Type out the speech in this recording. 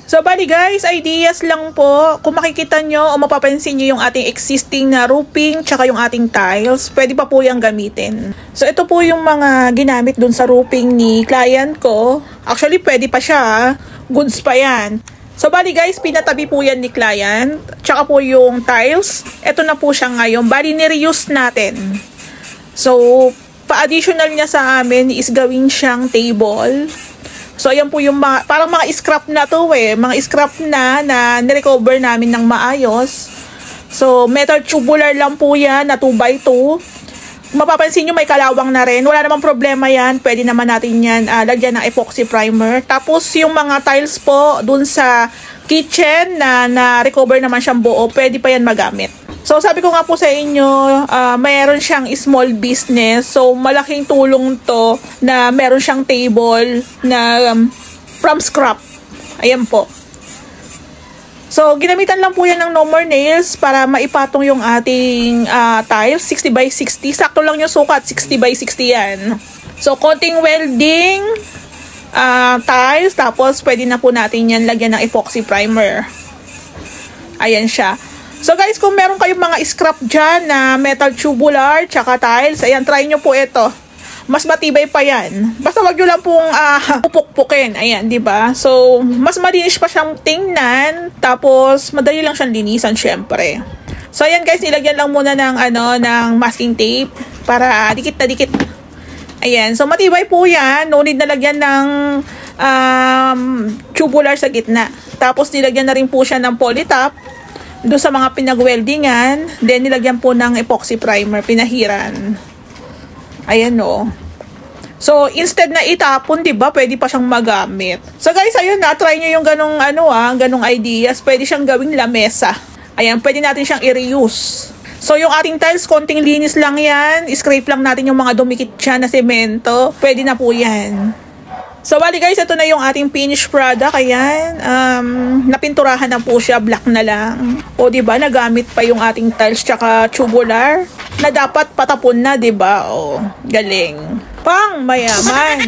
So, bali guys, ideas lang po. Kung makikita nyo o mapapansin nyo yung ating existing na roofing tsaka yung ating tiles, pwede pa po yung gamitin. So, ito po yung mga ginamit dun sa roofing ni client ko. Actually, pwede pa siya. Goods pa yan. So, bali guys, pinatabi po yan ni client. Tsaka po yung tiles. Ito na po siya ngayon. Bali, ni-reuse natin. So, pa-additional niya sa amin is gawin siyang table. So, ayan po yung mga, parang mga scrap na to mga scrap na nirecover namin ng maayos. So, metal tubular lang po yan na 2x2. Mapapansin nyo may kalawang na rin. Wala namang problema yan. Pwede naman natin yan lagyan ng epoxy primer. Tapos, yung mga tiles po dun sa kitchen na recover naman siyang buo, pwede pa yan magamit. So, sabi ko nga po sa inyo, mayroon siyang small business. So, malaking tulong to na meron siyang table na from scrap. Ayan po. So, ginamitan lang po yan ng no more nails para maipatong yung ating tiles. 60 by 60. Sakto lang yung sukat. 60 by 60 yan. So, konting welding tiles. Tapos, pwede na po natin yan lagyan ng epoxy primer. Ayan siya. So guys, kung meron kayong mga scrap dyan na metal tubular tsaka tiles, ayan, try nyo po ito. Mas matibay pa yan. Basta wag nyo lang pong pupukpukin. Ayan, diba? So, mas malinis pa siyang tingnan. Tapos, madali lang siyang linisan, syempre. So, ayan guys, nilagyan lang muna ng masking tape para dikit na dikit. Ayan, so matibay po yan. No need na lagyan ng tubular sa gitna. Tapos, nilagyan na rin po siya ng polytop doon sa mga pinag-weldingan. Then, nilagyan po ng epoxy primer, pinahiran. Ayan o. So, instead na itapon, diba, pwede pa siyang magamit. So, guys, ayun na, try nyo yung ganong ideas. Pwede siyang gawing lamesa. Ayan, pwede natin siyang i-reuse. So, yung ating tiles, konting linis lang yan. Scrape lang natin yung mga dumikit siya na semento. Pwede na po yan. So, bali guys, ito na yung ating finished product. Ayan, napinturahan na po siya, black na lang. O, diba, nagamit pa yung ating tiles tsaka tubular na dapat patapon na, diba? O, galing. Pang mayaman.